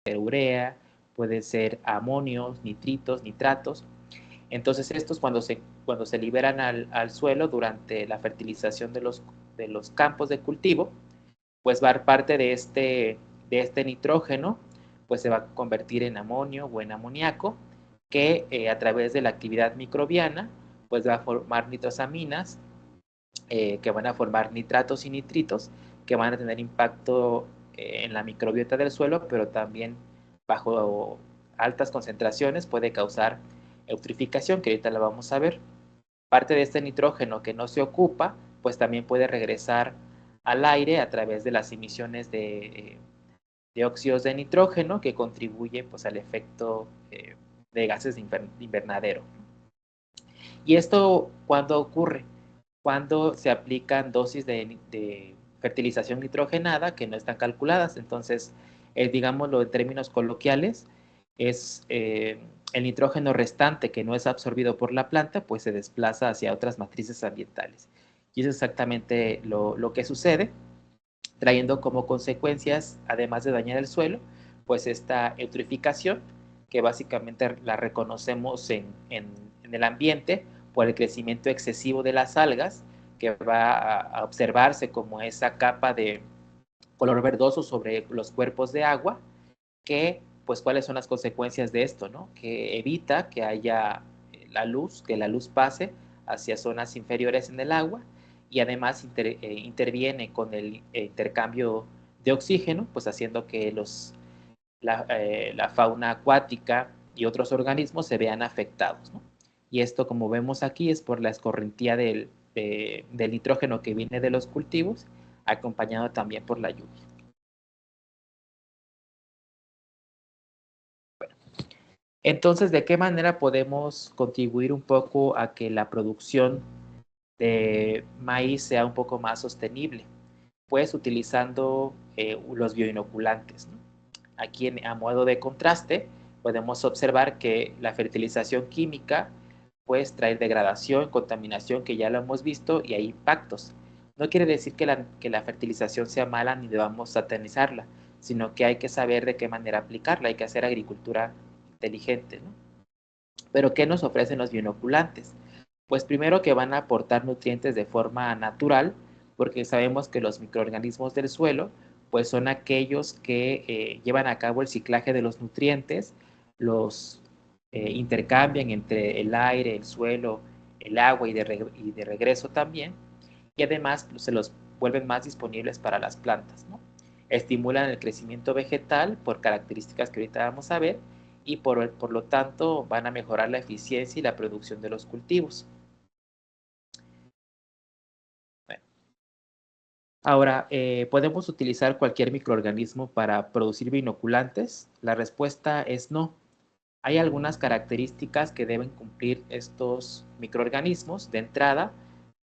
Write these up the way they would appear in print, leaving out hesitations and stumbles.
ser urea, puede ser amonios, nitritos, nitratos. Entonces estos cuando se liberan al suelo durante la fertilización de los campos de cultivo, pues va parte de este nitrógeno, pues se va a convertir en amonio o en amoníaco, que a través de la actividad microbiana, pues va a formar nitrosaminas, que van a formar nitratos y nitritos, que van a tener impacto en la microbiota del suelo, pero también bajo altas concentraciones puede causar eutrificación, que ahorita la vamos a ver. Parte de este nitrógeno que no se ocupa, pues también puede regresar al aire a través de las emisiones de óxidos de nitrógeno, que contribuye pues al efecto de gases de invernadero. ¿Y esto cuándo ocurre? Cuando se aplican dosis de fertilización nitrogenada que no están calculadas. Entonces, digámoslo en términos coloquiales, es el nitrógeno restante que no es absorbido por la planta, pues se desplaza hacia otras matrices ambientales. Y eso es exactamente lo que sucede, trayendo como consecuencias, además de dañar el suelo, pues esta eutrificación, que básicamente la reconocemos en el ambiente por el crecimiento excesivo de las algas, que va a observarse como esa capa de color verdoso sobre los cuerpos de agua, que pues cuáles son las consecuencias de esto, ¿no? Que evita que haya que la luz pase hacia zonas inferiores en el agua, y además interviene con el intercambio de oxígeno, pues haciendo que la fauna acuática y otros organismos se vean afectados, ¿no? Y esto, como vemos aquí, es por la escorrentía del nitrógeno que viene de los cultivos, acompañado también por la lluvia. Entonces, ¿de qué manera podemos contribuir un poco a que la producción de maíz sea un poco más sostenible? Pues utilizando los bioinoculantes, ¿no? Aquí, a modo de contraste, podemos observar que la fertilización química puede traer degradación, contaminación, que ya lo hemos visto, y hay impactos. No quiere decir que la fertilización sea mala ni debamos satanizarla, sino que hay que saber de qué manera aplicarla, hay que hacer agricultura inteligente, ¿no? Pero ¿qué nos ofrecen los bioinoculantes? Pues primero, que van a aportar nutrientes de forma natural, porque sabemos que los microorganismos del suelo pues son aquellos que llevan a cabo el ciclaje de los nutrientes, los intercambian entre el aire, el suelo, el agua, y de regreso también, y además pues, se los vuelven más disponibles para las plantas, ¿no? Estimulan el crecimiento vegetal por características que ahorita vamos a ver, y por lo tanto van a mejorar la eficiencia y la producción de los cultivos. Bueno, ahora, ¿podemos utilizar cualquier microorganismo para producir binoculantes? La respuesta es no. Hay algunas características que deben cumplir estos microorganismos. De entrada,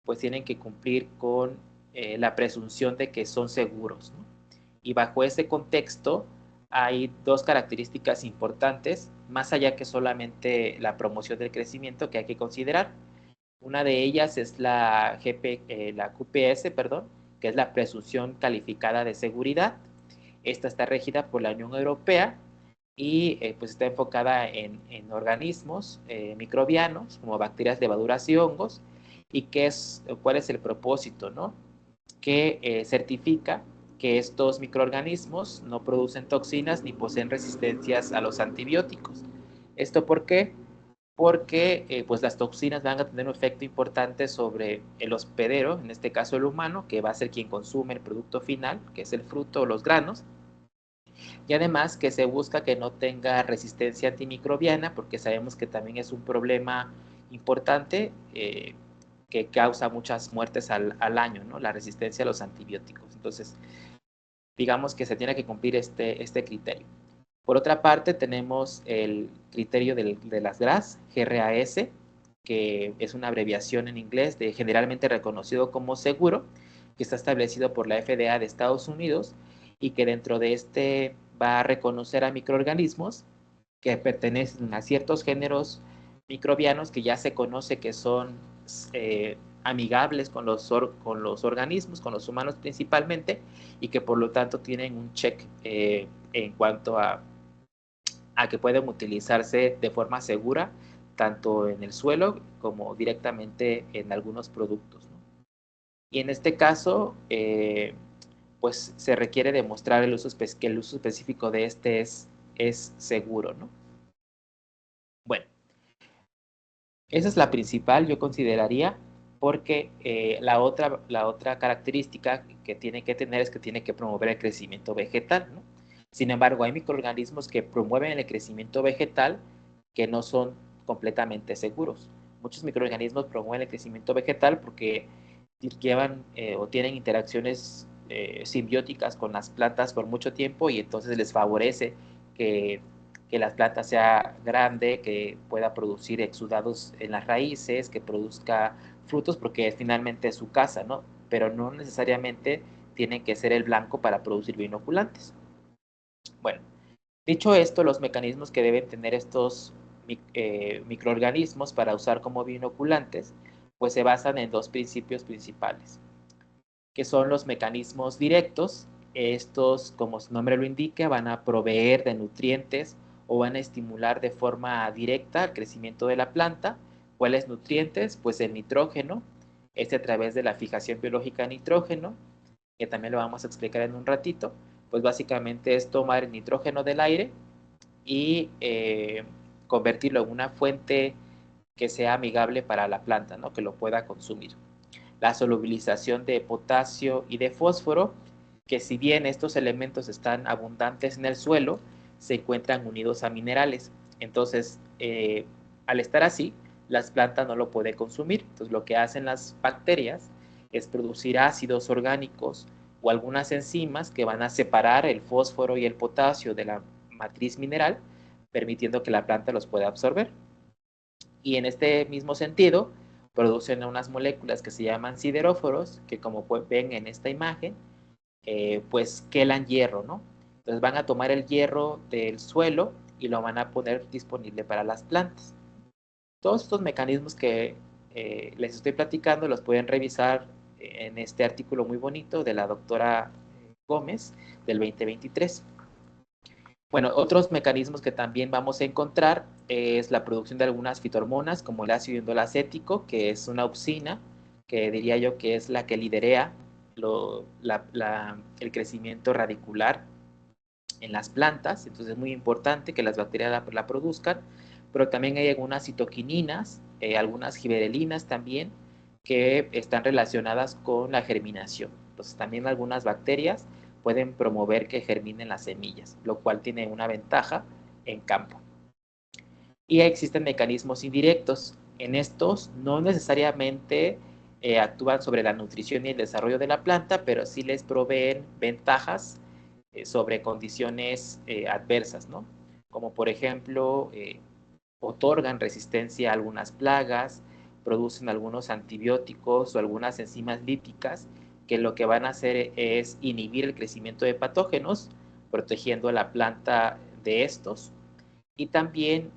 pues tienen que cumplir con la presunción de que son seguros, ¿no? Y bajo ese contexto hay dos características importantes, más allá que solamente la promoción del crecimiento, que hay que considerar. Una de ellas es la QPS, perdón, que es la presunción calificada de seguridad. Esta está regida por la Unión Europea y pues está enfocada en organismos microbianos como bacterias, levaduras y hongos. ¿Y cuál es el propósito, no? Que certifica que estos microorganismos no producen toxinas ni poseen resistencias a los antibióticos. ¿Esto por qué? Porque pues las toxinas van a tener un efecto importante sobre el hospedero, en este caso el humano, que va a ser quien consume el producto final, que es el fruto o los granos, y además que se busca que no tenga resistencia antimicrobiana, porque sabemos que también es un problema importante que causa muchas muertes al año, ¿no? La resistencia a los antibióticos. Entonces, digamos que se tiene que cumplir este criterio. Por otra parte, tenemos el criterio de las GRAS, GRAS, que es una abreviación en inglés de generalmente reconocido como seguro, que está establecido por la FDA de Estados Unidos, y que dentro de este va a reconocer a microorganismos que pertenecen a ciertos géneros microbianos que ya se conoce que son amigables con los organismos, con los humanos principalmente, y que por lo tanto tienen un check en cuanto a a que pueden utilizarse de forma segura, tanto en el suelo como directamente en algunos productos, ¿no? Y en este caso, pues se requiere demostrar que el uso específico de este es seguro, ¿no? Bueno, esa es la principal, yo consideraría, porque la otra característica que tiene que tener es que tiene que promover el crecimiento vegetal, ¿no? Sin embargo, hay microorganismos que promueven el crecimiento vegetal que no son completamente seguros. Muchos microorganismos promueven el crecimiento vegetal porque llevan o tienen interacciones simbióticas con las plantas por mucho tiempo y entonces les favorece que la planta sea grande, que pueda producir exudados en las raíces, que produzca frutos, porque finalmente es su casa, ¿no? Pero no necesariamente tienen que ser el blanco para producir bioinoculantes. Bueno, dicho esto, los mecanismos que deben tener estos microorganismos para usar como bioinoculantes, pues se basan en dos principios principales, que son los mecanismos directos. Estos, como su nombre lo indica, van a proveer de nutrientes o van a estimular de forma directa el crecimiento de la planta. ¿Cuáles nutrientes? Pues el nitrógeno, a través de la fijación biológica de nitrógeno, que también lo vamos a explicar en un ratito. Pues básicamente es tomar el nitrógeno del aire y convertirlo en una fuente que sea amigable para la planta, ¿no? Que lo pueda consumir. La solubilización de potasio y de fósforo, que si bien estos elementos están abundantes en el suelo, se encuentran unidos a minerales. Entonces, al estar así, las plantas no lo pueden consumir. Entonces, lo que hacen las bacterias es producir ácidos orgánicos o algunas enzimas que van a separar el fósforo y el potasio de la matriz mineral, permitiendo que la planta los pueda absorber. Y en este mismo sentido, producen unas moléculas que se llaman sideróforos, que como ven en esta imagen, pues quelan hierro, ¿no? Entonces van a tomar el hierro del suelo y lo van a poner disponible para las plantas. Todos estos mecanismos que les estoy platicando los pueden revisar en este artículo muy bonito de la doctora Gómez del 2023. Bueno, otros mecanismos que también vamos a encontrar es la producción de algunas fitohormonas, como el ácido indolacético, que es una auxina, que diría yo que es la que liderea el crecimiento radicular en las plantas. Entonces es muy importante que las bacterias la produzcan, pero también hay algunas citoquininas, algunas giberelinas también, que están relacionadas con la germinación. Entonces también algunas bacterias pueden promover que germinen las semillas, lo cual tiene una ventaja en campo. Y existen mecanismos indirectos. En estos no necesariamente actúan sobre la nutrición y el desarrollo de la planta, pero sí les proveen ventajas sobre condiciones adversas, ¿no? Como por ejemplo, otorgan resistencia a algunas plagas, producen algunos antibióticos o algunas enzimas líticas que lo que van a hacer es inhibir el crecimiento de patógenos, protegiendo a la planta de estos. Y también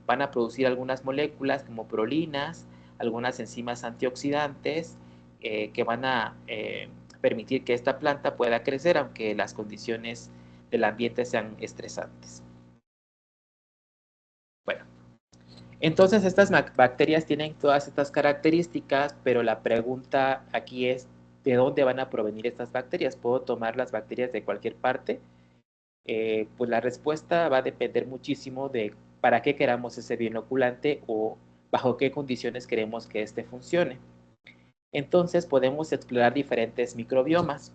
van a producir algunas moléculas como prolinas, algunas enzimas antioxidantes que van a permitir que esta planta pueda crecer aunque las condiciones del ambiente sean estresantes. Bueno, entonces estas bacterias tienen todas estas características, pero la pregunta aquí es, ¿de dónde van a provenir estas bacterias? ¿Puedo tomar las bacterias de cualquier parte? Pues la respuesta va a depender muchísimo de para qué queramos ese bioinoculante o bajo qué condiciones queremos que éste funcione. Entonces podemos explorar diferentes microbiomas.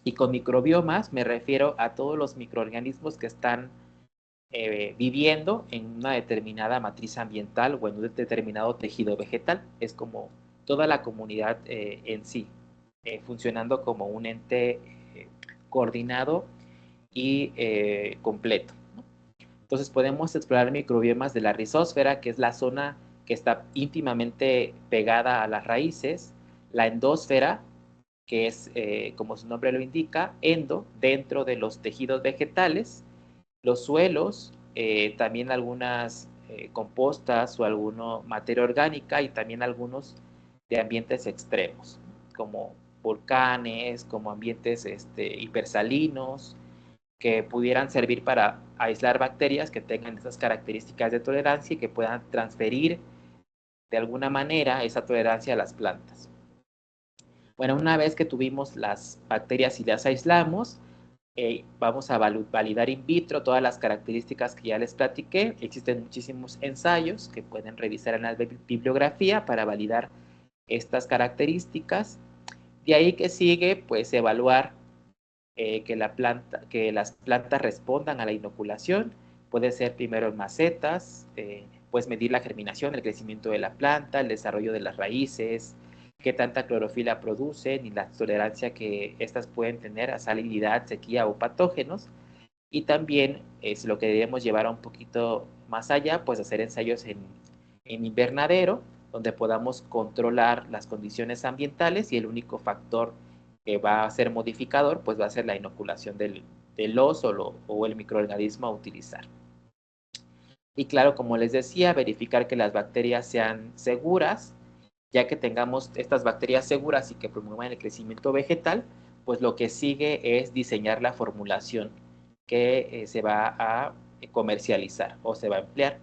Y con microbiomas me refiero a todos los microorganismos que están viviendo en una determinada matriz ambiental o en un determinado tejido vegetal. Es como toda la comunidad en sí, funcionando como un ente coordinado y completo, ¿no? Entonces podemos explorar microbiomas de la rizósfera, que es la zona que está íntimamente pegada a las raíces, la endósfera, que es, como su nombre lo indica, endo, dentro de los tejidos vegetales, los suelos, también algunas compostas o alguna materia orgánica y también algunos de ambientes extremos, como volcanes, como ambientes hipersalinos, que pudieran servir para aislar bacterias que tengan esas características de tolerancia y que puedan transferir de alguna manera esa tolerancia a las plantas. Bueno, una vez que tuvimos las bacterias y las aislamos, vamos a validar in vitro todas las características que ya les platiqué. Existen muchísimos ensayos que pueden revisar en la bibliografía para validar estas características. De ahí que sigue, pues, evaluar que las plantas respondan a la inoculación. Puede ser primero en macetas, pues medir la germinación, el crecimiento de la planta, el desarrollo de las raíces, qué tanta clorofila producen y la tolerancia que estas pueden tener a salinidad, sequía o patógenos. Y también es lo que debemos llevar a un poquito más allá, pues hacer ensayos en invernadero, donde podamos controlar las condiciones ambientales y el único factor que va a ser modificador, pues va a ser la inoculación del oso o el microorganismo a utilizar. Y claro, como les decía, verificar que las bacterias sean seguras. Ya que tengamos estas bacterias seguras y que promuevan el crecimiento vegetal, pues lo que sigue es diseñar la formulación que se va a comercializar o se va a emplear.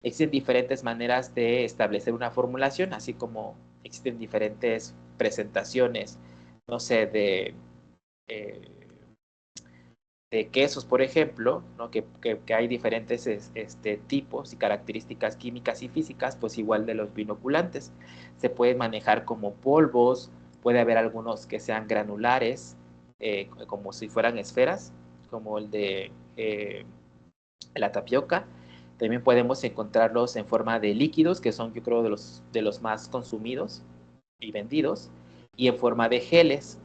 Existen diferentes maneras de establecer una formulación, así como existen diferentes presentaciones, no sé, eh, de quesos, por ejemplo, ¿no? que hay diferentes tipos y características químicas y físicas, pues igual de los binoculantes. Se puede manejar como polvos, puede haber algunos que sean granulares, como si fueran esferas, como el de la tapioca. También podemos encontrarlos en forma de líquidos, que son, yo creo, de los más consumidos y vendidos, y en forma de geles.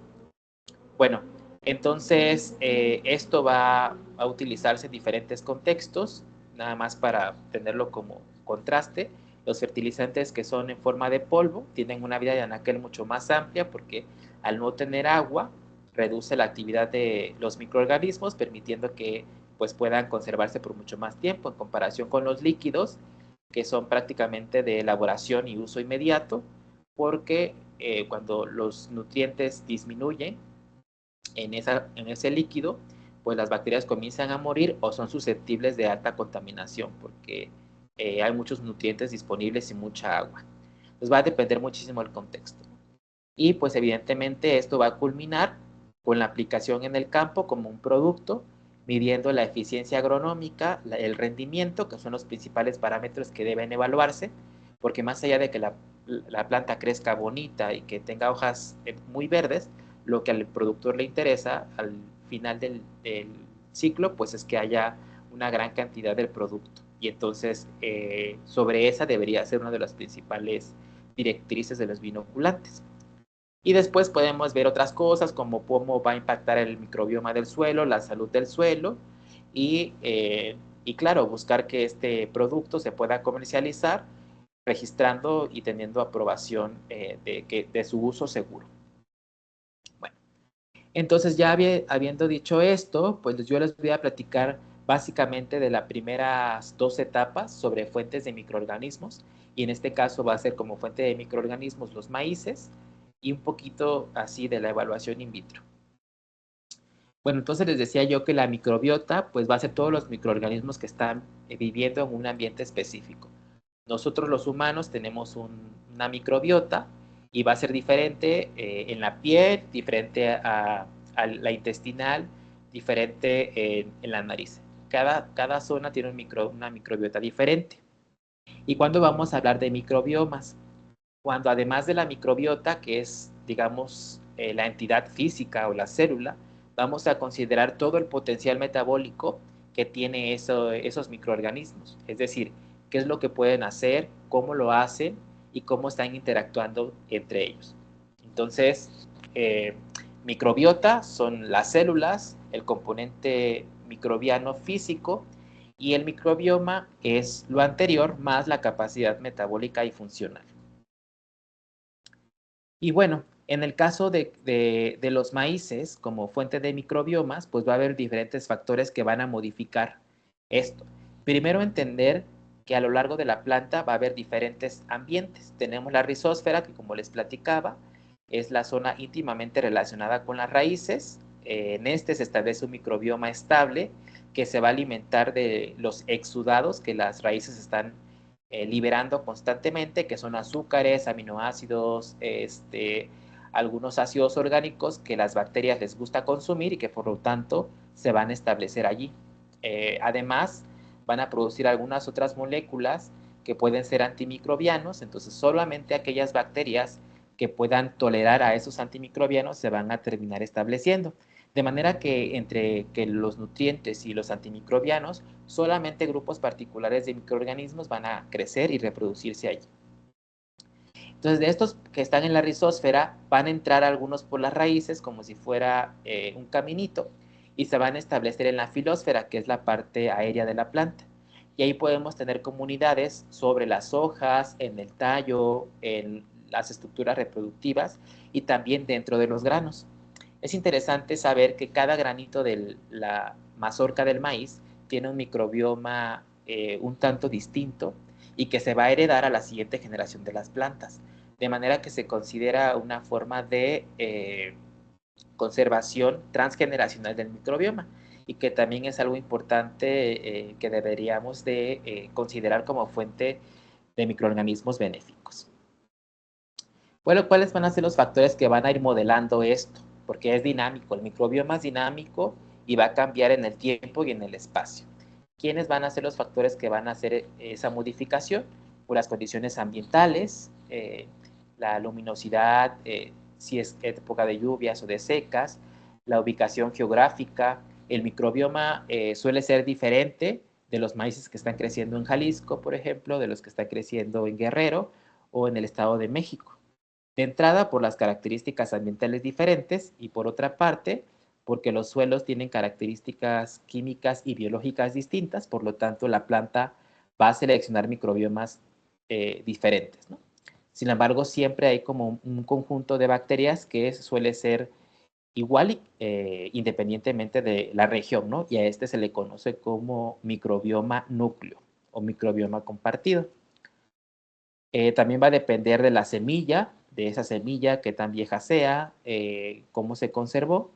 Bueno, entonces esto va a utilizarse en diferentes contextos, nada más para tenerlo como contraste. Los fertilizantes que son en forma de polvo tienen una vida de anaquel mucho más amplia porque al no tener agua reduce la actividad de los microorganismos, permitiendo que pues, puedan conservarse por mucho más tiempo en comparación con los líquidos, que son prácticamente de elaboración y uso inmediato, porque cuando los nutrientes disminuyen, en ese líquido, pues las bacterias comienzan a morir o son susceptibles de alta contaminación porque hay muchos nutrientes disponibles y mucha agua. Entonces va a depender muchísimo del contexto. Y pues evidentemente esto va a culminar con la aplicación en el campo como un producto, midiendo la eficiencia agronómica, el rendimiento, que son los principales parámetros que deben evaluarse, porque más allá de que la planta crezca bonita y que tenga hojas muy verdes, lo que al productor le interesa al final del ciclo, pues es que haya una gran cantidad del producto. Y entonces sobre esa debería ser una de las principales directrices de los binoculantes. Y después podemos ver otras cosas como cómo va a impactar el microbioma del suelo, la salud del suelo y claro, buscar que producto se pueda comercializar registrando y teniendo aprobación de su uso seguro. Bueno, entonces ya habiendo dicho esto, pues yo les voy a platicar básicamente de las primeras dos etapas sobre fuentes de microorganismos y en este caso va a ser como fuente de microorganismos los maíces y un poquito así de la evaluación in vitro. Bueno, entonces les decía yo que la microbiota pues va a ser todos los microorganismos que están viviendo en un ambiente específico. Nosotros los humanos tenemos una microbiota y va a ser diferente en la piel, diferente a la intestinal, diferente en la nariz. Cada zona tiene una microbiota diferente. ¿Y cuándo vamos a hablar de microbiomas? Cuando además de la microbiota, que es, digamos, la entidad física o la célula, vamos a considerar todo el potencial metabólico que tiene esos microorganismos. Es decir, qué es lo que pueden hacer, cómo lo hacen y cómo están interactuando entre ellos. Entonces, microbiota son las células, el componente microbiano físico, y el microbioma es lo anterior más la capacidad metabólica y funcional. Y bueno, en el caso de los maíces como fuente de microbiomas, pues va a haber diferentes factores que van a modificar esto. Primero, entender que a lo largo de la planta va a haber diferentes ambientes. Tenemos la rizósfera, que como les platicaba, es la zona íntimamente relacionada con las raíces, en este se establece un microbioma estable que se va a alimentar de los exudados que las raíces están liberando constantemente, que son azúcares, aminoácidos, algunos ácidos orgánicos que las bacterias les gusta consumir y que por lo tanto se van a establecer allí. Además, van a producir algunas otras moléculas que pueden ser antimicrobianos, entonces solamente aquellas bacterias que puedan tolerar a esos antimicrobianos se van a terminar estableciendo. De manera que entre que los nutrientes y los antimicrobianos, solamente grupos particulares de microorganismos van a crecer y reproducirse allí. Entonces, de estos que están en la rizósfera, van a entrar algunos por las raíces como si fuera un caminito y se van a establecer en la filósfera, que es la parte aérea de la planta. Y ahí podemos tener comunidades sobre las hojas, en el tallo, en las estructuras reproductivas y también dentro de los granos. Es interesante saber que cada granito de la mazorca del maíz tiene un microbioma un tanto distinto y que se va a heredar a la siguiente generación de las plantas. De manera que se considera una forma de conservación transgeneracional del microbioma y que también es algo importante que deberíamos de considerar como fuente de microorganismos benéficos. Bueno, ¿cuáles van a ser los factores que van a ir modelando esto? Porque es dinámico, el microbioma es dinámico y va a cambiar en el tiempo y en el espacio. ¿Quiénes van a ser los factores que van a hacer esa modificación? Por las condiciones ambientales, la luminosidad, si es época de lluvias o de secas, la ubicación geográfica. El microbioma suele ser diferente de los maíces que están creciendo en Jalisco, por ejemplo, de los que están creciendo en Guerrero o en el Estado de México. De entrada, por las características ambientales diferentes y por otra parte, porque los suelos tienen características químicas y biológicas distintas, por lo tanto, la planta va a seleccionar microbiomas diferentes, ¿no? Sin embargo, siempre hay como un conjunto de bacterias que suele ser igual independientemente de la región, ¿no? Y a este se le conoce como microbioma núcleo o microbioma compartido. También va a depender de la semilla, de esa semilla, qué tan vieja sea, cómo se conservó,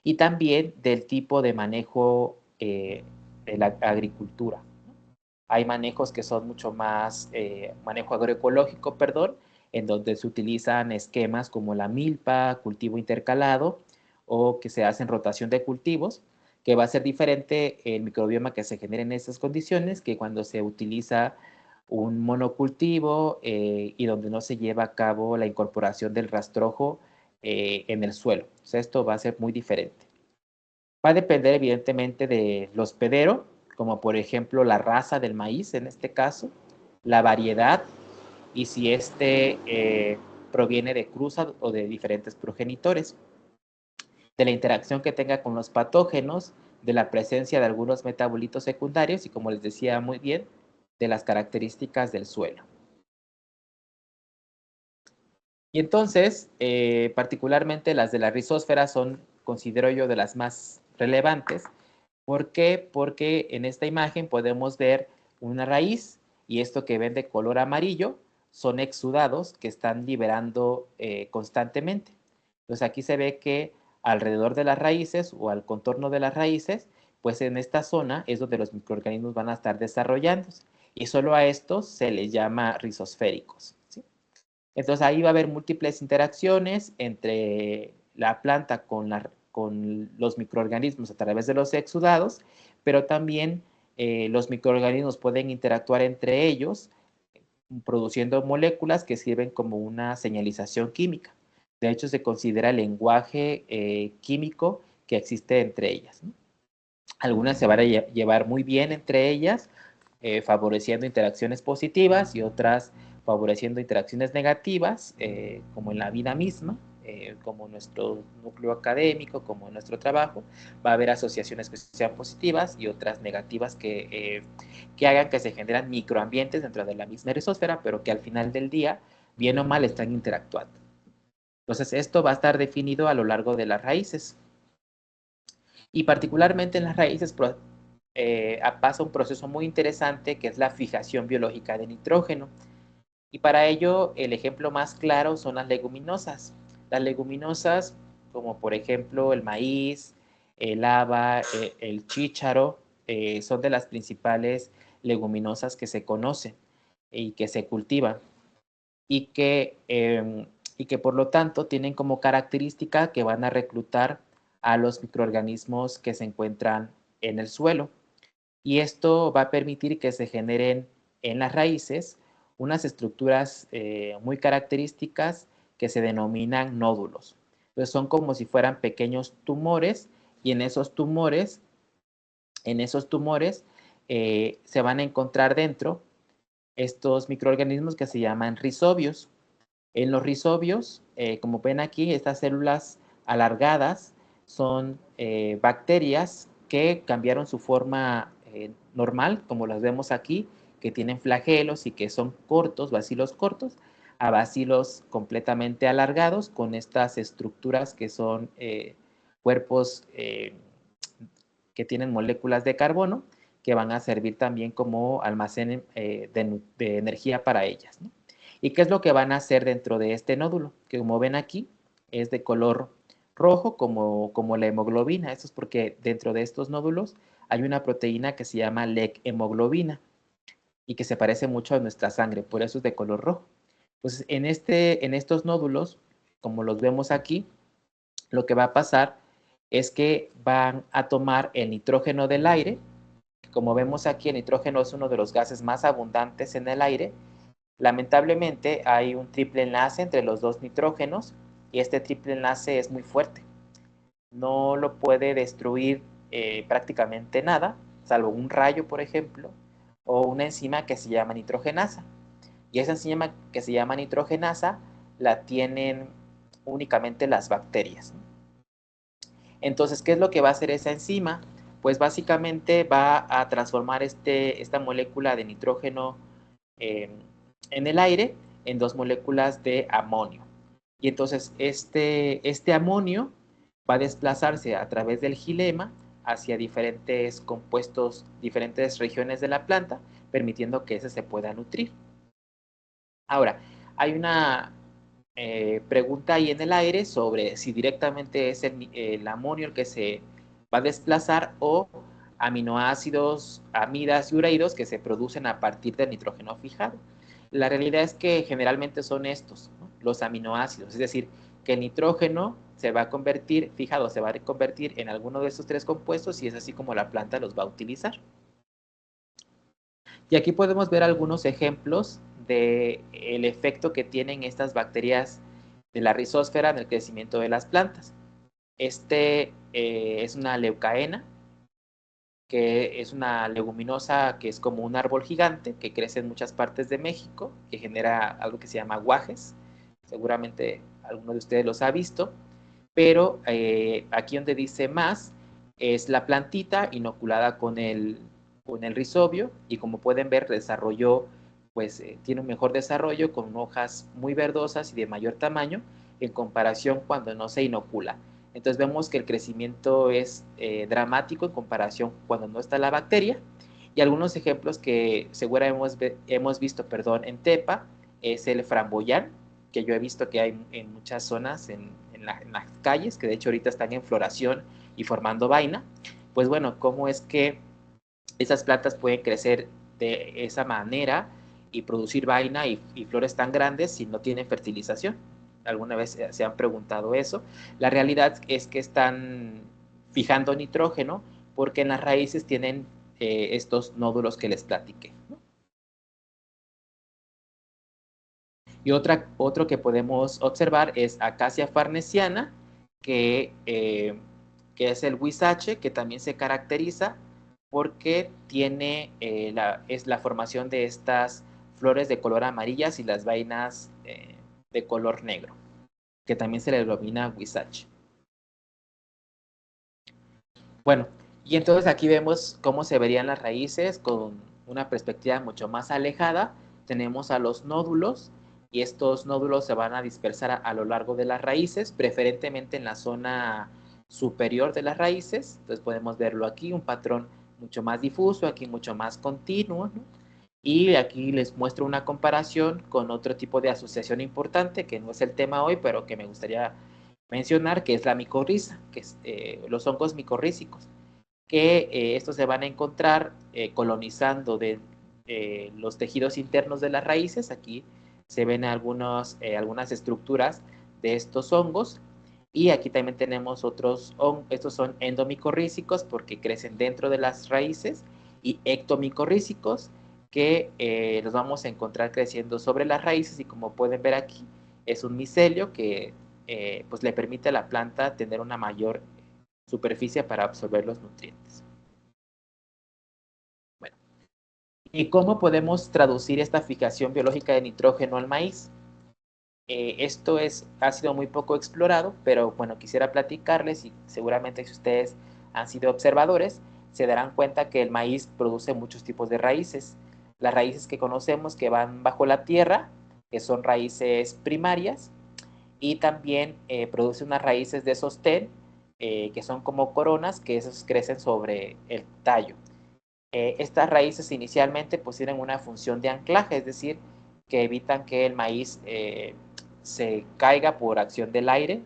y también del tipo de manejo de la agricultura. Hay manejos que son mucho más, manejo agroecológico, perdón, en donde se utilizan esquemas como la milpa, cultivo intercalado, o que se hacen rotación de cultivos, que va a ser diferente el microbioma que se genera en estas condiciones que cuando se utiliza un monocultivo y donde no se lleva a cabo la incorporación del rastrojo en el suelo. O sea, esto va a ser muy diferente. Va a depender evidentemente de lo hospedero, como por ejemplo la raza del maíz en este caso, la variedad y si proviene de cruza o de diferentes progenitores, de la interacción que tenga con los patógenos, de la presencia de algunos metabolitos secundarios y como les decía muy bien, de las características del suelo. Y entonces, particularmente las de la rizósfera son, considero yo, de las más relevantes. ¿Por qué? Porque en esta imagen podemos ver una raíz y esto que ven de color amarillo son exudados que están liberando constantemente. Entonces aquí se ve que alrededor de las raíces o al contorno de las raíces, pues en esta zona es donde los microorganismos van a estar desarrollándose y solo a estos se les llama rizosféricos, ¿sí? Entonces ahí va a haber múltiples interacciones entre la planta con los microorganismos a través de los exudados, pero también los microorganismos pueden interactuar entre ellos produciendo moléculas que sirven como una señalización química. De hecho, se considera el lenguaje químico que existe entre ellas, ¿no? Algunas se van a llevar muy bien entre ellas, favoreciendo interacciones positivas y otras favoreciendo interacciones negativas, como en la vida misma, como nuestro núcleo académico, como en nuestro trabajo. Va a haber asociaciones que sean positivas y otras negativas que hagan que se generan microambientes dentro de la misma rizósfera, pero que al final del día, bien o mal, están interactuando. Entonces, esto va a estar definido a lo largo de las raíces. Y particularmente en las raíces pasa un proceso muy interesante que es la fijación biológica de nitrógeno. Y para ello el ejemplo más claro son las leguminosas. Las leguminosas como por ejemplo el maíz, el haba, el chícharo, son de las principales leguminosas que se conocen y que se cultivan y que por lo tanto tienen como característica que van a reclutar a los microorganismos que se encuentran en el suelo. Y esto va a permitir que se generen en las raíces unas estructuras muy características que se denominan nódulos. Entonces son como si fueran pequeños tumores y en esos tumores se van a encontrar dentro estos microorganismos que se llaman rizobios. En los rizobios, como ven aquí, estas células alargadas son bacterias que cambiaron su forma normal, como las vemos aquí, que tienen flagelos y que son cortos, bacilos cortos, a bacilos completamente alargados con estas estructuras que son cuerpos que tienen moléculas de carbono que van a servir también como almacén de energía para ellas, ¿no? ¿Y qué es lo que van a hacer dentro de este nódulo? Que como ven aquí, es de color rojo como la hemoglobina. Esto es porque dentro de estos nódulos hay una proteína que se llama LEC-hemoglobina y que se parece mucho a nuestra sangre, por eso es de color rojo. Entonces, en estos nódulos, como los vemos aquí, lo que va a pasar es que van a tomar el nitrógeno del aire. Como vemos aquí, el nitrógeno es uno de los gases más abundantes en el aire. Lamentablemente hay un triple enlace entre los dos nitrógenos y este triple enlace es muy fuerte. No lo puede destruir prácticamente nada, salvo un rayo, por ejemplo, o una enzima que se llama nitrogenasa. Y esa enzima que se llama nitrogenasa la tienen únicamente las bacterias. Entonces, ¿qué es lo que va a hacer esa enzima? Pues básicamente va a transformar esta molécula de nitrógeno en el aire en dos moléculas de amonio. Y entonces este amonio va a desplazarse a través del xilema hacia diferentes compuestos, diferentes regiones de la planta, permitiendo que ese se pueda nutrir. Ahora, hay una pregunta ahí en el aire sobre si directamente es el amonio el que se va a desplazar o aminoácidos, amidas y ureidos que se producen a partir del nitrógeno fijado. La realidad es que generalmente son estos, ¿no? Los aminoácidos, es decir, que el nitrógeno se va a convertir, fijado, se va a convertir en alguno de estos tres compuestos y es así como la planta los va a utilizar. Y aquí podemos ver algunos ejemplos del efecto que tienen estas bacterias de la rizósfera en el crecimiento de las plantas. Es una leucaena, que es una leguminosa que es como un árbol gigante que crece en muchas partes de México, que genera algo que se llama guajes. Seguramente alguno de ustedes los ha visto, pero aquí donde dice más es la plantita inoculada con el rizobio y como pueden ver desarrolló, pues tiene un mejor desarrollo con hojas muy verdosas y de mayor tamaño en comparación cuando no se inocula. Entonces vemos que el crecimiento es dramático en comparación cuando no está la bacteria. Y algunos ejemplos que seguramente hemos visto en Tepa es el framboyán, que yo he visto que hay en muchas zonas en las calles, que de hecho ahorita están en floración y formando vaina. Pues bueno, cómo es que esas plantas pueden crecer de esa manera y producir vaina y flores tan grandes si no tienen fertilización. ¿Alguna vez se han preguntado eso? La realidad es que están fijando nitrógeno porque en las raíces tienen estos nódulos que les platiqué, ¿no? Y otro que podemos observar es Acacia farnesiana, que es el huizache, que también se caracteriza porque tiene es la formación de estas flores de color amarillas y las vainas de color negro, que también se le denomina huizache. Bueno, y entonces aquí vemos cómo se verían las raíces con una perspectiva mucho más alejada. Tenemos a los nódulos y estos nódulos se van a dispersar a lo largo de las raíces, preferentemente en la zona superior de las raíces. Entonces podemos verlo aquí, un patrón mucho más difuso, aquí mucho más continuo, ¿no? Y aquí les muestro una comparación con otro tipo de asociación importante, que no es el tema hoy, pero que me gustaría mencionar, que es la micorriza, que es los hongos micorrízicos, que estos se van a encontrar colonizando los tejidos internos de las raíces. Aquí se ven algunas estructuras de estos hongos, y aquí también tenemos otros hongos. Estos son endomicorrízicos porque crecen dentro de las raíces, y ectomicorrízicos, que los vamos a encontrar creciendo sobre las raíces, y como pueden ver aquí, es un micelio que pues le permite a la planta tener una mayor superficie para absorber los nutrientes. Bueno, ¿y cómo podemos traducir esta fijación biológica de nitrógeno al maíz? Esto ha sido muy poco explorado, pero bueno, quisiera platicarles, y seguramente si ustedes han sido observadores, se darán cuenta que el maíz produce muchos tipos de raíces. Las raíces que conocemos que van bajo la tierra, que son raíces primarias, y también produce unas raíces de sostén, que son como coronas, que esos crecen sobre el tallo. Estas raíces inicialmente pues tienen una función de anclaje, es decir, que evitan que el maíz se caiga por acción del aire,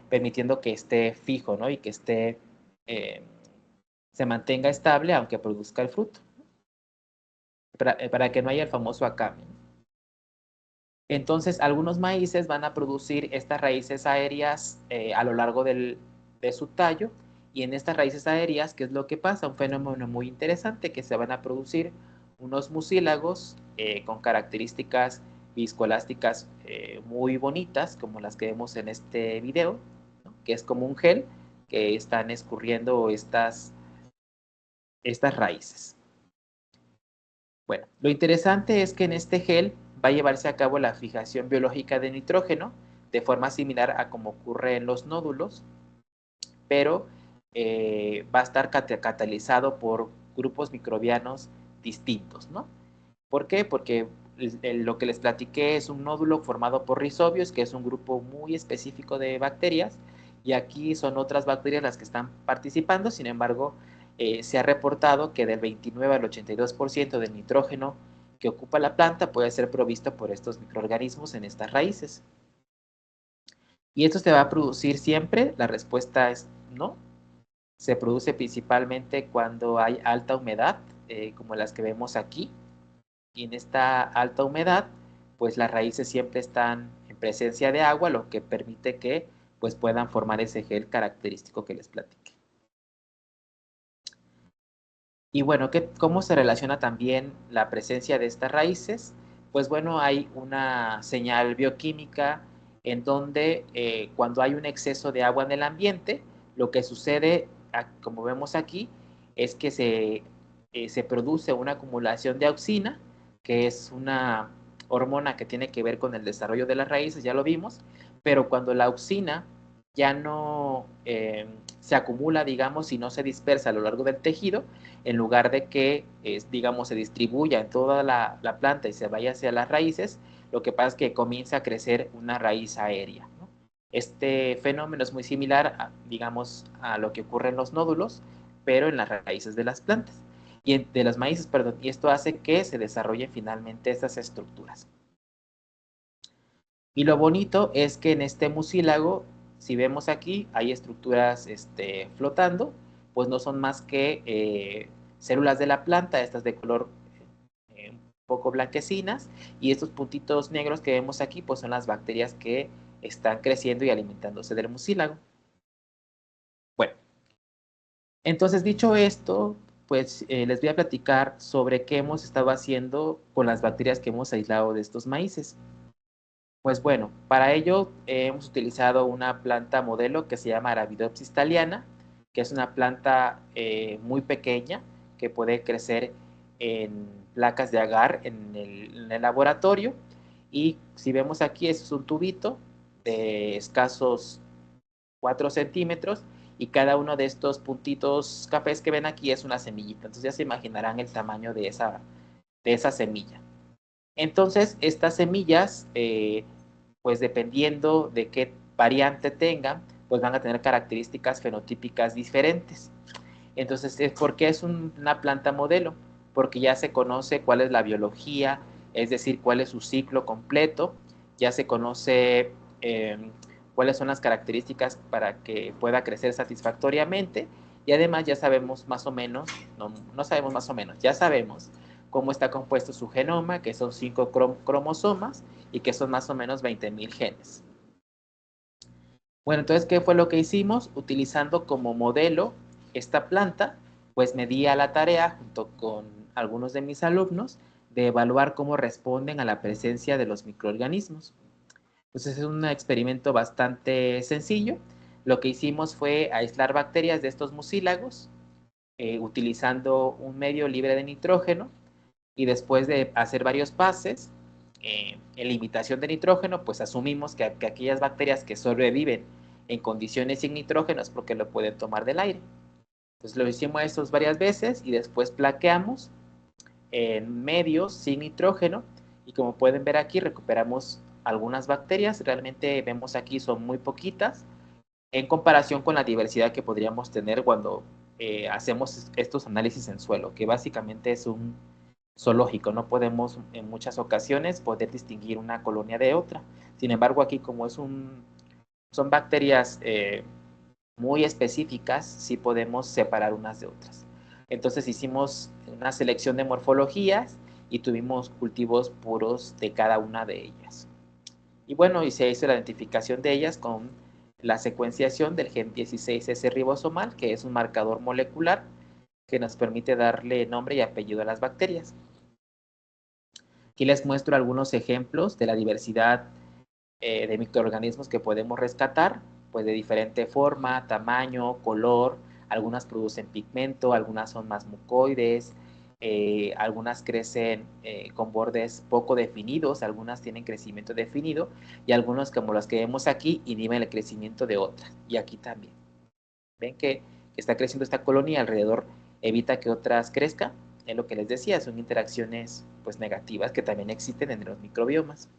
permitiendo que esté fijo, ¿no? Y que se mantenga estable aunque produzca el fruto, para que no haya el famoso acame. Entonces, algunos maíces van a producir estas raíces aéreas a lo largo de su tallo, y en estas raíces aéreas, ¿qué es lo que pasa? Un fenómeno muy interesante, que se van a producir unos mucílagos con características viscoelásticas muy bonitas, como las que vemos en este video, ¿no? Que es como un gel que están escurriendo estas raíces. Bueno, lo interesante es que en este gel va a llevarse a cabo la fijación biológica de nitrógeno de forma similar a como ocurre en los nódulos, pero va a estar catalizado por grupos microbianos distintos, ¿no? ¿Por qué? Porque lo que les platiqué es un nódulo formado por rizobios, que es un grupo muy específico de bacterias, y aquí son otras bacterias las que están participando. Sin embargo, se ha reportado que del 29 al 82% del nitrógeno que ocupa la planta puede ser provisto por estos microorganismos en estas raíces. ¿Y esto se va a producir siempre? La respuesta es no. Se produce principalmente cuando hay alta humedad, como las que vemos aquí. Y en esta alta humedad, pues las raíces siempre están en presencia de agua, lo que permite que pues puedan formar ese gel característico que les platiqué. Y bueno, ¿cómo se relaciona también la presencia de estas raíces? Pues bueno, hay una señal bioquímica en donde cuando hay un exceso de agua en el ambiente, lo que sucede, como vemos aquí, es que se produce una acumulación de auxina, que es una hormona que tiene que ver con el desarrollo de las raíces, ya lo vimos, pero cuando la auxina ya no se acumula, digamos, y no se dispersa a lo largo del tejido, en lugar de que, digamos, se distribuya en toda la planta y se vaya hacia las raíces, lo que pasa es que comienza a crecer una raíz aérea, ¿no? Este fenómeno es muy similar, digamos, a lo que ocurre en los nódulos, pero en las raíces de las plantas, de las maíces, perdón, y esto hace que se desarrollen finalmente estas estructuras. Y lo bonito es que en este mucílago, si vemos aquí, hay estructuras flotando, pues no son más que células de la planta, estas de color un poco blanquecinas, y estos puntitos negros que vemos aquí, pues son las bacterias que están creciendo y alimentándose del mucílago. Bueno, entonces dicho esto, pues les voy a platicar sobre qué hemos estado haciendo con las bacterias que hemos aislado de estos maíces. Pues bueno, para ello hemos utilizado una planta modelo que se llama Arabidopsis thaliana, que es una planta muy pequeña que puede crecer en placas de agar en el laboratorio. Y si vemos aquí, es un tubito de escasos 4 centímetros, y cada uno de estos puntitos cafés que ven aquí es una semillita. Entonces ya se imaginarán el tamaño de esa semilla. Entonces, estas semillas, pues dependiendo de qué variante tengan, pues van a tener características fenotípicas diferentes. Entonces, ¿por qué es una planta modelo? Porque ya se conoce cuál es la biología, es decir, cuál es su ciclo completo, ya se conoce cuáles son las características para que pueda crecer satisfactoriamente, y además ya sabemos más o menos, no sabemos más o menos, ya sabemos cómo está compuesto su genoma, que son 5 cromosomas y que son más o menos 20,000 genes. Bueno, entonces, ¿qué fue lo que hicimos? Utilizando como modelo esta planta, pues me di a la tarea, junto con algunos de mis alumnos, de evaluar cómo responden a la presencia de los microorganismos. Entonces es un experimento bastante sencillo. Lo que hicimos fue aislar bacterias de estos mucílagos, utilizando un medio libre de nitrógeno, y después de hacer varios pases, en limitación de nitrógeno, pues asumimos que aquellas bacterias que sobreviven en condiciones sin nitrógeno es porque lo pueden tomar del aire. Entonces lo hicimos esto varias veces y después plaqueamos en medios sin nitrógeno, y como pueden ver aquí recuperamos algunas bacterias. Realmente vemos aquí son muy poquitas en comparación con la diversidad que podríamos tener cuando hacemos estos análisis en suelo, que básicamente es un zoológico. No podemos en muchas ocasiones poder distinguir una colonia de otra. Sin embargo, aquí como son bacterias muy específicas, sí podemos separar unas de otras. Entonces hicimos una selección de morfologías y tuvimos cultivos puros de cada una de ellas. Y bueno, y se hizo la identificación de ellas con la secuenciación del gen 16S ribosomal, que es un marcador molecular que nos permite darle nombre y apellido a las bacterias. Aquí les muestro algunos ejemplos de la diversidad de microorganismos que podemos rescatar, pues de diferente forma, tamaño, color. Algunas producen pigmento, algunas son más mucoides, algunas crecen con bordes poco definidos, algunas tienen crecimiento definido, y algunos, como los que vemos aquí, inhiben el crecimiento de otras. Y aquí también. Ven que está creciendo esta colonia y alrededor evita que otras crezcan. Es lo que les decía, son interacciones pues negativas que también existen en los microbiomas.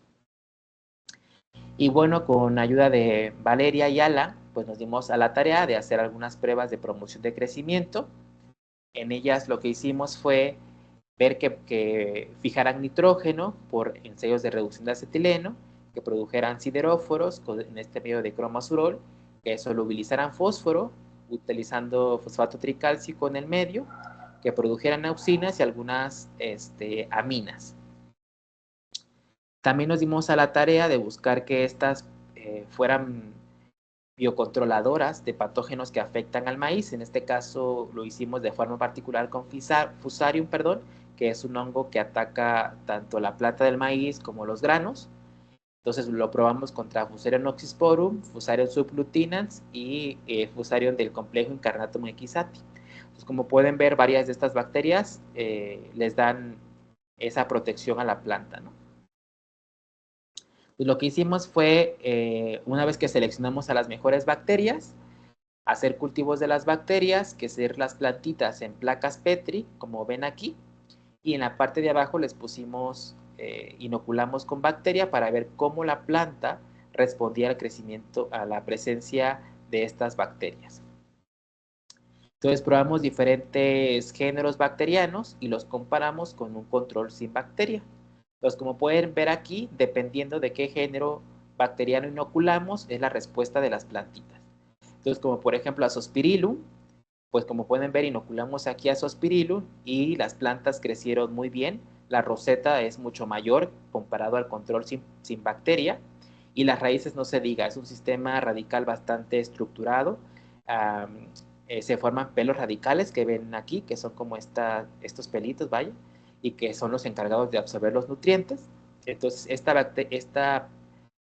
Y bueno, con ayuda de Valeria y Ala, pues nos dimos a la tarea de hacer algunas pruebas de promoción de crecimiento. En ellas lo que hicimos fue ver que fijaran nitrógeno por ensayos de reducción de acetileno, que produjeran sideróforos en este medio de cromoazurol, que solubilizaran fósforo utilizando fosfato tricálcico en el medio, que produjeran auxinas y algunas aminas. También nos dimos a la tarea de buscar que estas fueran biocontroladoras de patógenos que afectan al maíz. En este caso lo hicimos de forma particular con Fusarium, que es un hongo que ataca tanto la planta del maíz como los granos. Entonces lo probamos contra Fusarium oxysporum, Fusarium sublutinans y Fusarium del complejo Incarnatum equisati. Entonces, como pueden ver, varias de estas bacterias les dan esa protección a la planta, ¿no? Pues lo que hicimos fue, una vez que seleccionamos a las mejores bacterias, hacer cultivos de las bacterias, que ser las plantitas en placas Petri, como ven aquí, y en la parte de abajo les pusimos, inoculamos con bacteria para ver cómo la planta respondía al crecimiento, a la presencia de estas bacterias. Entonces probamos diferentes géneros bacterianos y los comparamos con un control sin bacteria. Entonces, como pueden ver aquí, dependiendo de qué género bacteriano inoculamos, es la respuesta de las plantitas. Entonces, como por ejemplo Azospirillum, pues como pueden ver, inoculamos aquí Azospirillum y las plantas crecieron muy bien. La roseta es mucho mayor comparado al control sin bacteria, y las raíces no se diga, es un sistema radical bastante estructurado. Se forman pelos radicales que ven aquí, que son como estos pelitos, vaya, y que son los encargados de absorber los nutrientes. Entonces, esta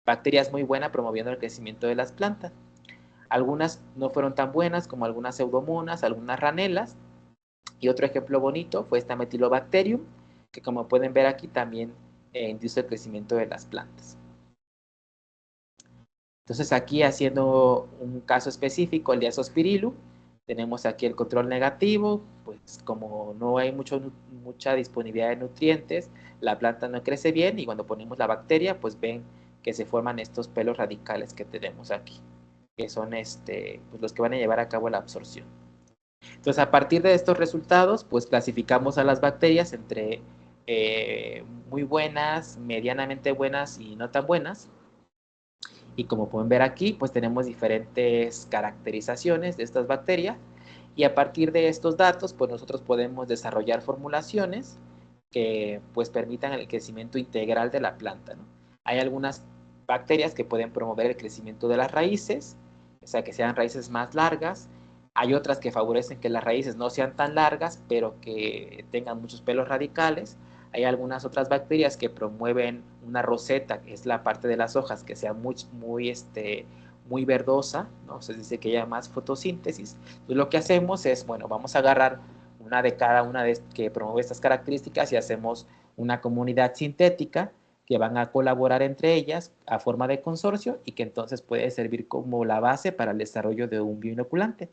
bacteria es muy buena promoviendo el crecimiento de las plantas. Algunas no fueron tan buenas, como algunas pseudomonas, algunas ranelas. Y otro ejemplo bonito fue esta Metylobacterium, que como pueden ver aquí también induce el crecimiento de las plantas. Entonces aquí, haciendo un caso específico, el de Azospirillum, tenemos aquí el control negativo. Pues como no hay mucha disponibilidad de nutrientes, la planta no crece bien, y cuando ponemos la bacteria, pues ven que se forman estos pelos radicales que tenemos aquí, que son pues los que van a llevar a cabo la absorción. Entonces, a partir de estos resultados, pues clasificamos a las bacterias entre muy buenas, medianamente buenas y no tan buenas. Y como pueden ver aquí, pues tenemos diferentes caracterizaciones de estas bacterias y a partir de estos datos, pues nosotros podemos desarrollar formulaciones que pues permitan el crecimiento integral de la planta, ¿no? Hay algunas bacterias que pueden promover el crecimiento de las raíces, o sea, que sean raíces más largas. Hay otras que favorecen que las raíces no sean tan largas, pero que tengan muchos pelos radicales. Hay algunas otras bacterias que promueven una roseta, que es la parte de las hojas, que sea muy verdosa, ¿no? Se dice que haya más fotosíntesis. Entonces, lo que hacemos es, bueno, vamos a agarrar una de cada una de que promueve estas características y hacemos una comunidad sintética que van a colaborar entre ellas a forma de consorcio y que entonces puede servir como la base para el desarrollo de un bioinoculante.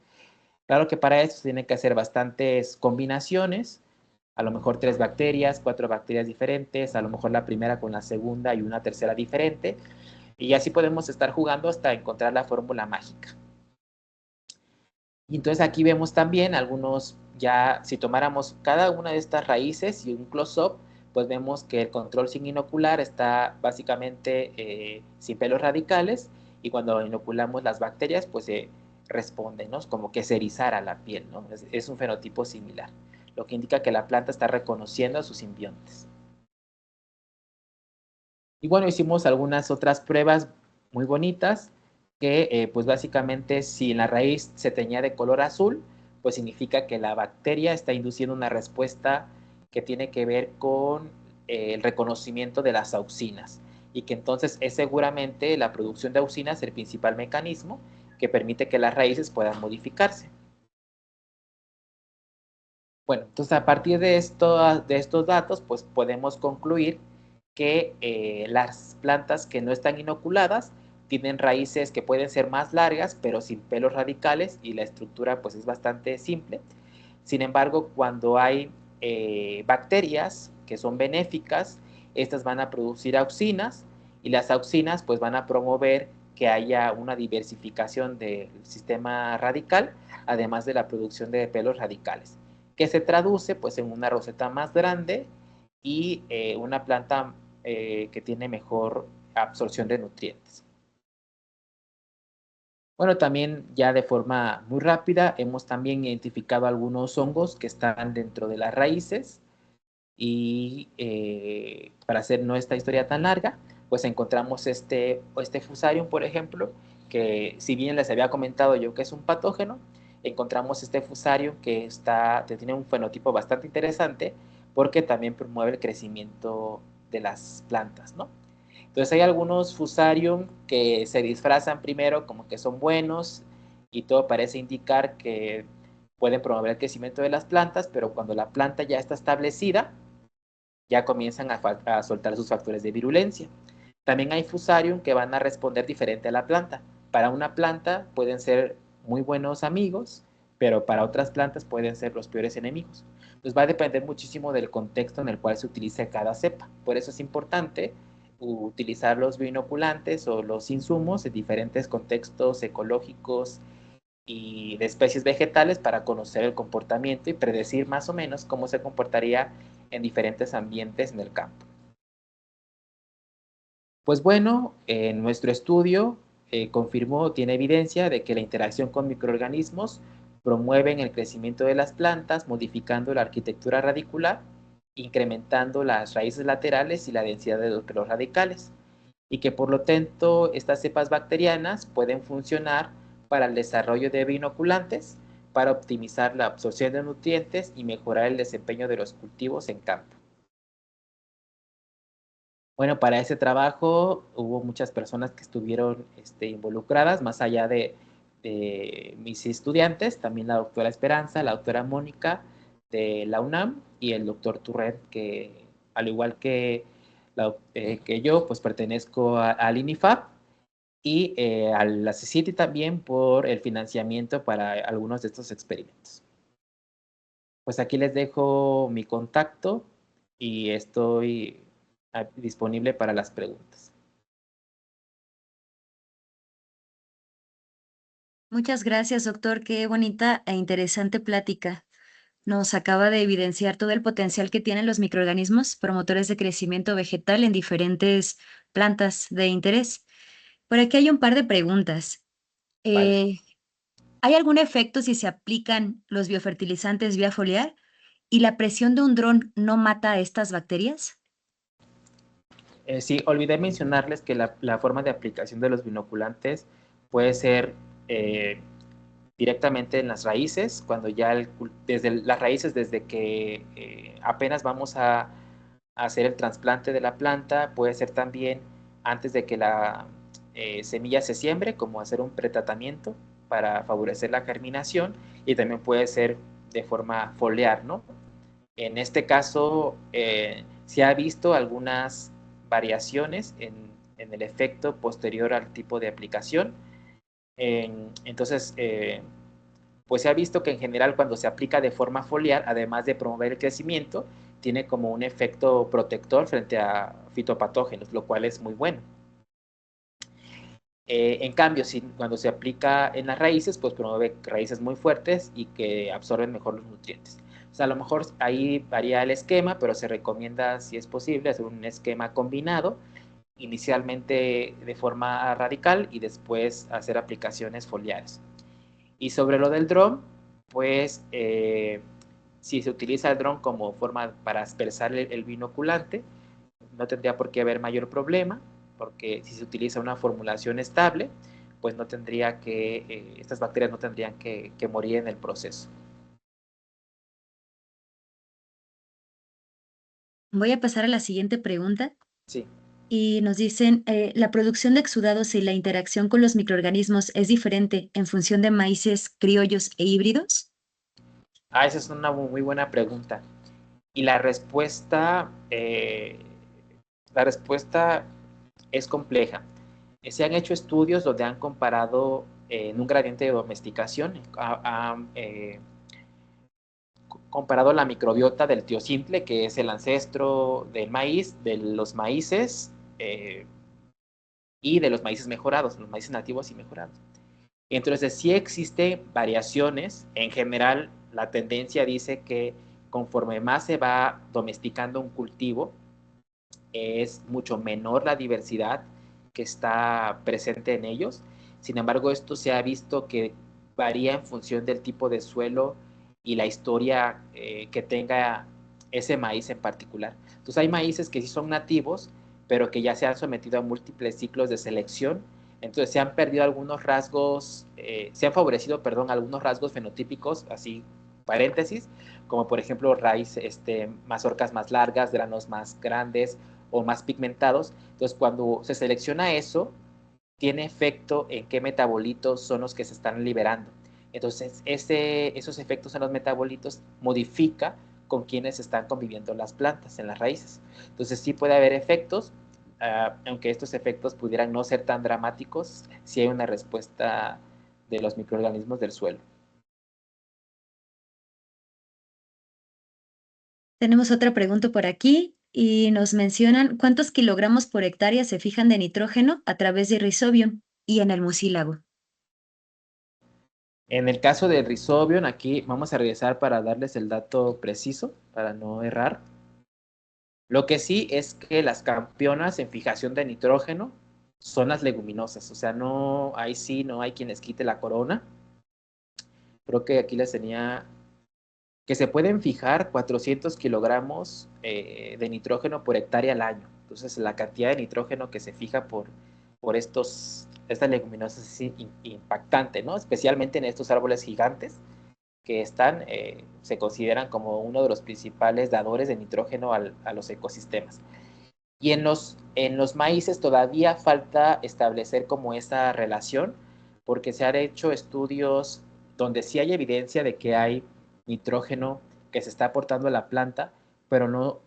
Claro que para eso se tienen que hacer bastantes combinaciones, a lo mejor 3 bacterias, 4 bacterias diferentes, a lo mejor la primera con la segunda y una tercera diferente, y así podemos estar jugando hasta encontrar la fórmula mágica. Y entonces aquí vemos también algunos, ya si tomáramos cada una de estas raíces y un close-up, pues vemos que el control sin inocular está básicamente sin pelos radicales y cuando inoculamos las bacterias, pues se responde, ¿no? Como que se erizara la piel, ¿no? Es un fenotipo similar, lo que indica que la planta está reconociendo a sus simbiontes. Y bueno, hicimos algunas otras pruebas muy bonitas que pues básicamente si en la raíz se teñía de color azul, pues significa que la bacteria está induciendo una respuesta que tiene que ver con el reconocimiento de las auxinas y que entonces es seguramente la producción de auxinas el principal mecanismo que permite que las raíces puedan modificarse. Bueno, entonces a partir de estos datos, pues podemos concluir que las plantas que no están inoculadas tienen raíces que pueden ser más largas, pero sin pelos radicales y la estructura pues es bastante simple. Sin embargo, cuando hay bacterias que son benéficas, estas van a producir auxinas y las auxinas pues van a promover que haya una diversificación del sistema radical, además de la producción de pelos radicales, que se traduce pues en una roseta más grande y una planta que tiene mejor absorción de nutrientes. Bueno, también ya de forma muy rápida hemos también identificado algunos hongos que están dentro de las raíces y para hacer no esta historia tan larga, pues encontramos este fusarium, por ejemplo, que si bien les había comentado yo que es un patógeno, encontramos este fusarium que tiene un fenotipo bastante interesante porque también promueve el crecimiento de las plantas, ¿no? Entonces hay algunos fusarium que se disfrazan primero como que son buenos y todo parece indicar que pueden promover el crecimiento de las plantas, pero cuando la planta ya está establecida, ya comienzan a soltar sus factores de virulencia. También hay fusarium que van a responder diferente a la planta. Para una planta pueden ser muy buenos amigos, pero para otras plantas pueden ser los peores enemigos. Entonces va a depender muchísimo del contexto en el cual se utilice cada cepa. Por eso es importante utilizar los bioinoculantes o los insumos en diferentes contextos ecológicos y de especies vegetales para conocer el comportamiento y predecir más o menos cómo se comportaría en diferentes ambientes en el campo. Pues bueno, en nuestro estudio confirmó, tiene evidencia de que la interacción con microorganismos promueven el crecimiento de las plantas, modificando la arquitectura radicular, incrementando las raíces laterales y la densidad de los pelos radicales, y que por lo tanto estas cepas bacterianas pueden funcionar para el desarrollo de binoculantes, para optimizar la absorción de nutrientes y mejorar el desempeño de los cultivos en campo. Bueno, para ese trabajo hubo muchas personas que estuvieron involucradas, más allá de mis estudiantes, también la doctora Esperanza, la doctora Mónica de la UNAM y el doctor Turret, que al igual que yo, pues pertenezco al INIFAP y a la CICITI también por el financiamiento para algunos de estos experimentos. Pues aquí les dejo mi contacto y estoy disponible para las preguntas. Muchas gracias, doctor. Qué bonita e interesante plática. Nos acaba de evidenciar todo el potencial que tienen los microorganismos promotores de crecimiento vegetal en diferentes plantas de interés. Por aquí hay un par de preguntas. ¿Vale? Eh, ¿Hay algún efecto si se aplican los biofertilizantes vía foliar y la presión de un dron no mata a estas bacterias? Sí, olvidé mencionarles que la forma de aplicación de los binoculantes puede ser directamente en las raíces, cuando ya desde las raíces, desde que apenas vamos a hacer el trasplante de la planta, puede ser también antes de que la semilla se siembre, como hacer un pretratamiento para favorecer la germinación, y también puede ser de forma foliar, ¿no? En este caso, se ha visto algunas variaciones en el efecto posterior al tipo de aplicación. Entonces, pues se ha visto que en general cuando se aplica de forma foliar, además de promover el crecimiento, tiene como un efecto protector frente a fitopatógenos, lo cual es muy bueno. En cambio, cuando se aplica en las raíces, pues promueve raíces muy fuertes y que absorben mejor los nutrientes. O sea, a lo mejor ahí varía el esquema, pero se recomienda, si es posible, hacer un esquema combinado, inicialmente de forma radical y después hacer aplicaciones foliares. Y sobre lo del dron, pues si se utiliza el dron como forma para aspersar el binoculante, no tendría por qué haber mayor problema, porque si se utiliza una formulación estable, pues no tendría que, estas bacterias no tendrían que morir en el proceso. Voy a pasar a la siguiente pregunta Sí. y nos dicen, ¿la producción de exudados y la interacción con los microorganismos es diferente en función de maíces criollos e híbridos? Esa es una muy buena pregunta. Y la respuesta es compleja. Se han hecho estudios donde han comparado en un gradiente de domesticación, comparado la microbiota del teocintle, que es el ancestro del maíz, de los maíces y de los maíces mejorados, los maíces nativos y mejorados. Entonces, sí existen variaciones. En general, la tendencia dice que conforme más se va domesticando un cultivo, es mucho menor la diversidad que está presente en ellos. Sin embargo, esto se ha visto que varía en función del tipo de suelo y la historia que tenga ese maíz en particular. Entonces hay maíces que sí son nativos, pero que ya se han sometido a múltiples ciclos de selección. Entonces se han perdido algunos rasgos, se han favorecido, perdón, algunos rasgos fenotípicos, así paréntesis, como por ejemplo raíz, mazorcas más largas, granos más grandes, o más pigmentados. Entonces, cuando se selecciona eso, tiene efecto en qué metabolitos son los que se están liberando. Entonces, esos efectos en los metabolitos modifica con quienes están conviviendo las plantas en las raíces. Entonces, sí puede haber efectos, aunque estos efectos pudieran no ser tan dramáticos, si hay una respuesta de los microorganismos del suelo. Tenemos otra pregunta por aquí y nos mencionan cuántos kilogramos por hectárea se fijan de nitrógeno a través de Rhizobium y en el mucílago. En el caso del Rhizobium, aquí vamos a regresar para darles el dato preciso, para no errar. Lo que sí es que las campeonas en fijación de nitrógeno son las leguminosas, o sea, no, ahí sí no hay quien les quite la corona. Creo que aquí les tenía que se pueden fijar 400 kilogramos de nitrógeno por hectárea al año. Entonces, la cantidad de nitrógeno que se fija por estas leguminosas es impactante, ¿no? Especialmente en estos árboles gigantes que se consideran como uno de los principales dadores de nitrógeno a los ecosistemas. Y en los maíces todavía falta establecer como esa relación, porque se han hecho estudios donde sí hay evidencia de que hay nitrógeno que se está aportando a la planta, pero no,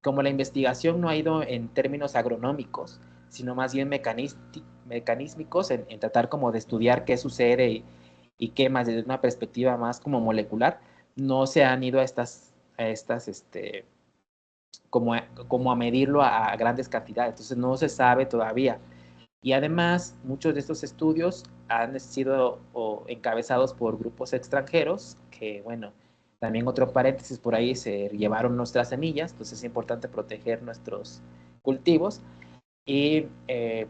como la investigación no ha ido en términos agronómicos, sino más bien mecanísmicos, en tratar como de estudiar qué sucede y qué más desde una perspectiva más como molecular, no se han ido a como a medirlo a grandes cantidades. Entonces no se sabe todavía. Y además, muchos de estos estudios han sido encabezados por grupos extranjeros que, bueno, también otro paréntesis por ahí, se llevaron nuestras semillas, entonces es importante proteger nuestros cultivos. y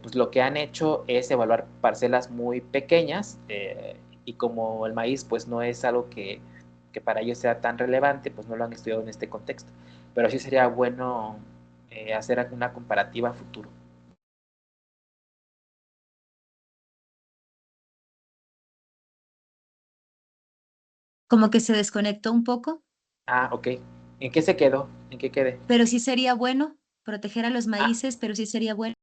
pues lo que han hecho es evaluar parcelas muy pequeñas y como el maíz pues no es algo que para ellos sea tan relevante, pues no lo han estudiado en este contexto. Pero sí sería bueno hacer una comparativa a futuro. Como que se desconectó un poco, Ah, ok. ¿En qué se quedó? ¿En qué quedé? pero sí sería bueno proteger a los Ah, maíces, pero sí sería bueno.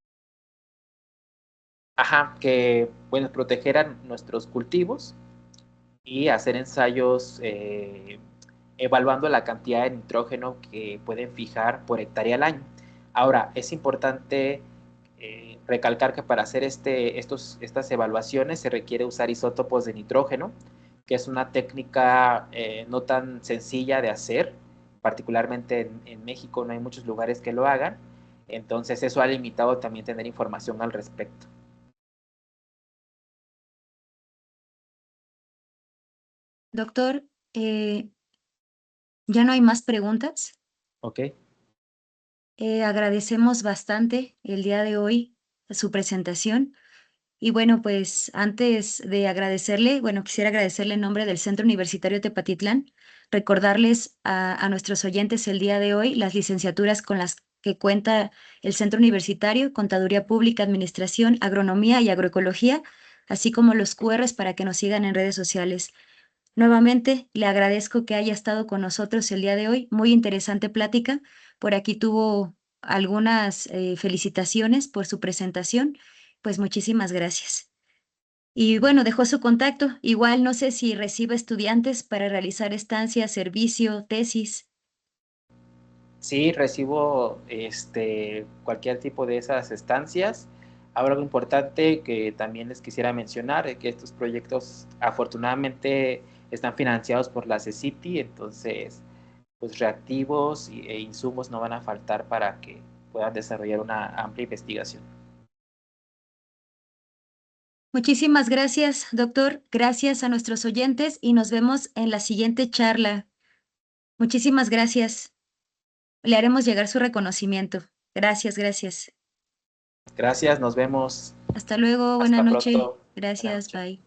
ajá, que bueno, protegeran nuestros cultivos y hacer ensayos evaluando la cantidad de nitrógeno que pueden fijar por hectárea al año. Ahora, es importante recalcar que para hacer estas evaluaciones se requiere usar isótopos de nitrógeno, que es una técnica no tan sencilla de hacer, particularmente en México no hay muchos lugares que lo hagan, entonces eso ha limitado también tener información al respecto. Doctor, ya no hay más preguntas. ¿Ok? Agradecemos bastante el día de hoy su presentación. Y bueno, pues antes de agradecerle, bueno, quisiera agradecerle en nombre del Centro Universitario Tepatitlán, recordarles a nuestros oyentes el día de hoy las licenciaturas con las que cuenta el Centro Universitario, Contaduría Pública, Administración, Agronomía y Agroecología, así como los QRs para que nos sigan en redes sociales. Nuevamente, le agradezco que haya estado con nosotros el día de hoy. Muy interesante plática. Por aquí tuvo algunas felicitaciones por su presentación. Pues muchísimas gracias. Y bueno, dejó su contacto. Igual no sé si recibe estudiantes para realizar estancia, servicio, tesis. Sí, recibo cualquier tipo de esas estancias. Ahora algo importante que también les quisiera mencionar es que estos proyectos afortunadamente están financiados por la CECITI, entonces pues reactivos e insumos no van a faltar para que puedan desarrollar una amplia investigación. Muchísimas gracias, doctor. Gracias a nuestros oyentes y nos vemos en la siguiente charla. Muchísimas gracias. Le haremos llegar su reconocimiento. Gracias, gracias. Gracias, nos vemos. Hasta luego, buena Hasta noche. pronto. Buenas Gracias, noches. bye.